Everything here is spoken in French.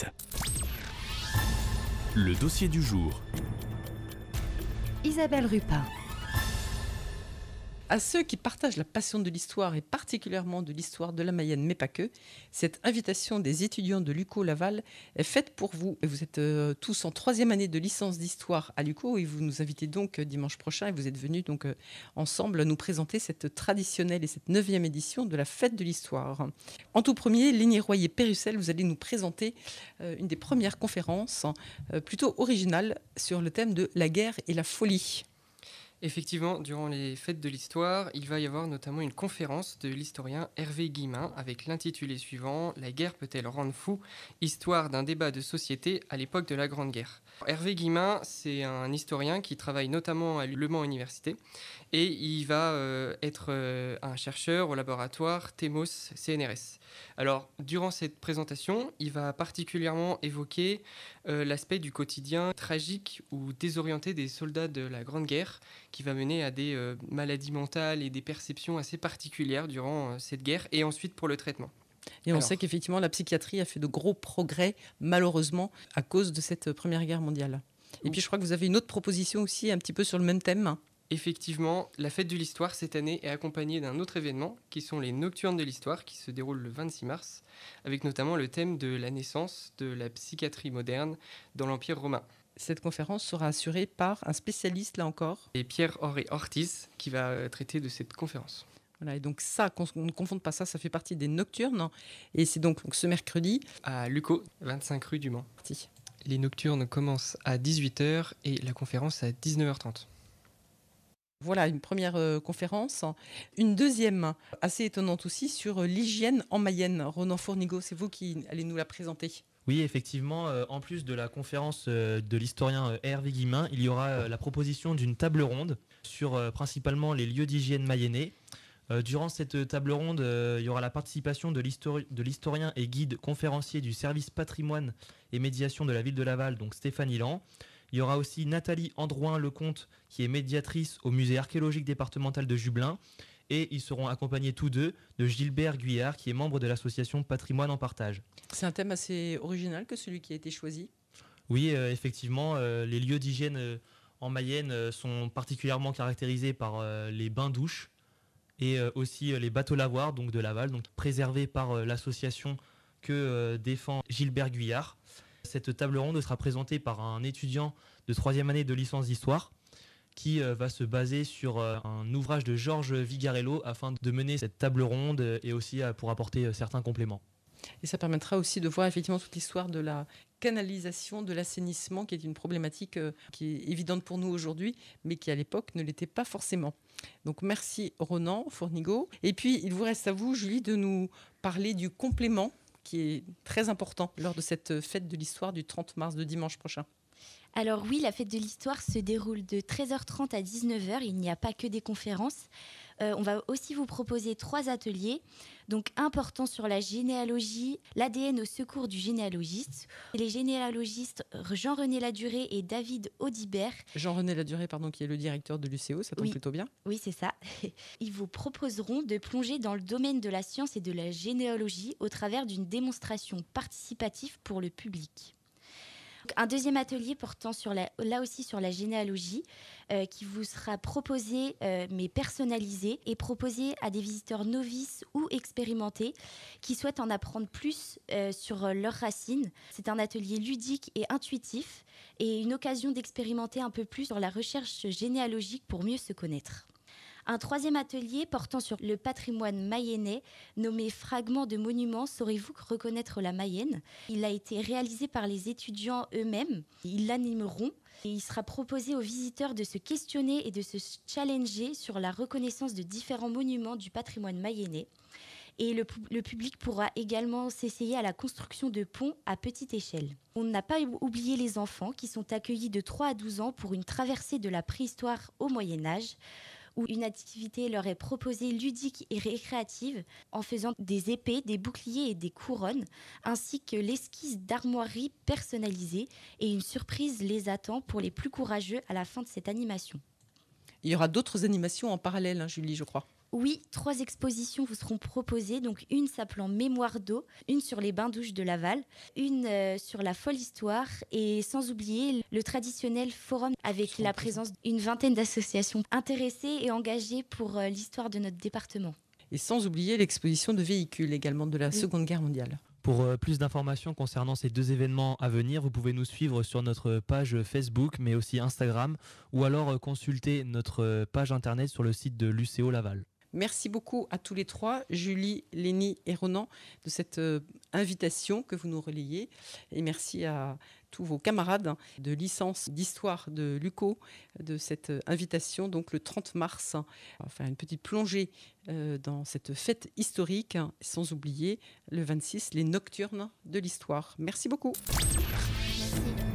suite. Le dossier du jour. Isabelle Rupin. À ceux qui partagent la passion de l'histoire et particulièrement de l'histoire de la Mayenne, mais pas que, cette invitation des étudiants de l'UCO Laval est faite pour vous. Et vous êtes tous en troisième année de licence d'histoire à l'UCO et vous nous invitez donc dimanche prochain et vous êtes venus donc ensemble nous présenter cette traditionnelle et cette 9e édition de la fête de l'histoire. En tout premier, Lénie Royer-Pérussel, vous allez nous présenter une des premières conférences plutôt originales sur le thème de la guerre et la folie. Effectivement, durant les fêtes de l'histoire, il va y avoir notamment une conférence de l'historien Hervé Guillemin avec l'intitulé suivant « La guerre peut-elle rendre fou ? Histoire d'un débat de société à l'époque de la Grande Guerre ». Hervé Guillemin, c'est un historien qui travaille notamment à Le Mans Université et il va être un chercheur au laboratoire TEMOS CNRS. Alors, durant cette présentation, il va particulièrement évoquer l'aspect du quotidien tragique ou désorienté des soldats de la Grande Guerre qui va mener à des maladies mentales et des perceptions assez particulières durant cette guerre et ensuite pour le traitement. Et on sait qu'effectivement, la psychiatrie a fait de gros progrès, malheureusement, à cause de cette Première Guerre mondiale. Et puis, je crois que vous avez une autre proposition aussi, un petit peu sur le même thème. Effectivement, la fête de l'histoire cette année est accompagnée d'un autre événement, qui sont les Nocturnes de l'histoire, qui se déroulent le 26 mars, avec notamment le thème de la naissance de la psychiatrie moderne dans l'Empire romain. Cette conférence sera assurée par un spécialiste, là encore. Et Pierre-Henri Ortiz, qui va traiter de cette conférence. Voilà, et donc ça, qu'on ne confonde pas ça, ça fait partie des Nocturnes. Et c'est donc ce mercredi. À l'UCO, 25 rue du Mans. Parti. Les Nocturnes commencent à 18h et la conférence à 19h30. Voilà, une première conférence. Une deuxième, assez étonnante aussi, sur l'hygiène en Mayenne. Ronan Fournigaud, c'est vous qui allez nous la présenter. Oui, effectivement, en plus de la conférence de l'historien Hervé Guillemin, il y aura la proposition d'une table ronde sur principalement les lieux d'hygiène mayennais. Durant cette table ronde, il y aura la participation de l'historien et guide conférencier du service patrimoine et médiation de la ville de Laval, donc Stéphane Ilan. Il y aura aussi Nathalie Androuin-Lecomte, qui est médiatrice au musée archéologique départemental de Jublain. Et ils seront accompagnés tous deux de Gilbert Guyard, qui est membre de l'association Patrimoine en Partage. C'est un thème assez original que celui qui a été choisi. Oui, effectivement, les lieux d'hygiène en Mayenne sont particulièrement caractérisés par les bains-douches et aussi les bateaux lavoirs donc de Laval, donc préservés par l'association que défend Gilbert Guyard. Cette table ronde sera présentée par un étudiant de 3e année de licence d'histoire qui va se baser sur un ouvrage de Georges Vigarello afin de mener cette table ronde et aussi pour apporter certains compléments. Et ça permettra aussi de voir effectivement toute l'histoire de la canalisation, de l'assainissement, qui est une problématique qui est évidente pour nous aujourd'hui, mais qui à l'époque ne l'était pas forcément. Donc merci Ronan Fournigaud. Et puis il vous reste à vous, Julie, de nous parler du complément qui est très important lors de cette fête de l'histoire du 30 mars de dimanche prochain. Alors oui, la fête de l'histoire se déroule de 13h30 à 19h. Il n'y a pas que des conférences. On va aussi vous proposer 3 ateliers. Donc un portant sur la généalogie, l'ADN au secours du généalogiste. Les généalogistes Jean-René Ladurée et David Audibert. Jean-René Ladurée, qui est le directeur de l'UCO, ça tombe plutôt bien. Oui, c'est ça. Ils vous proposeront de plonger dans le domaine de la science et de la généalogie au travers d'une démonstration participative pour le public. Un deuxième atelier portant là aussi sur la généalogie qui vous sera proposé mais personnalisé et proposé à des visiteurs novices ou expérimentés qui souhaitent en apprendre plus sur leurs racines. C'est un atelier ludique et intuitif et une occasion d'expérimenter un peu plus sur la recherche généalogique pour mieux se connaître. Un troisième atelier portant sur le patrimoine mayennais, nommé Fragments de monuments, saurez-vous reconnaître la Mayenne ? Il a été réalisé par les étudiants eux-mêmes. Ils l'animeront et il sera proposé aux visiteurs de se questionner et de se challenger sur la reconnaissance de différents monuments du patrimoine mayennais. Et le public pourra également s'essayer à la construction de ponts à petite échelle. On n'a pas oublié les enfants qui sont accueillis de 3 à 12 ans pour une traversée de la préhistoire au Moyen-Âge, où une activité leur est proposée ludique et récréative en faisant des épées, des boucliers et des couronnes, ainsi que l'esquisse d'armoiries personnalisées. Et une surprise les attend pour les plus courageux à la fin de cette animation. Il y aura d'autres animations en parallèle, Julie, je crois. Oui, 3 expositions vous seront proposées, donc une s'appelant Mémoire d'eau, une sur les bains-douches de Laval, une sur la folle histoire et sans oublier le traditionnel forum avec la présence d'une vingtaine d'associations intéressées et engagées pour l'histoire de notre département. Et sans oublier l'exposition de véhicules également de la Seconde Guerre mondiale. Pour plus d'informations concernant ces 2 événements à venir, vous pouvez nous suivre sur notre page Facebook, mais aussi Instagram, ou alors consulter notre page internet sur le site de l'UCO Laval. Merci beaucoup à tous les 3, Julie, Lénie et Ronan, de cette invitation que vous nous relayez. Et merci à tous vos camarades de licence d'histoire de l'UCO de cette invitation, donc le 30 mars. On va faire une petite plongée dans cette fête historique, sans oublier le 26, les Nocturnes de l'histoire. Merci beaucoup. Merci.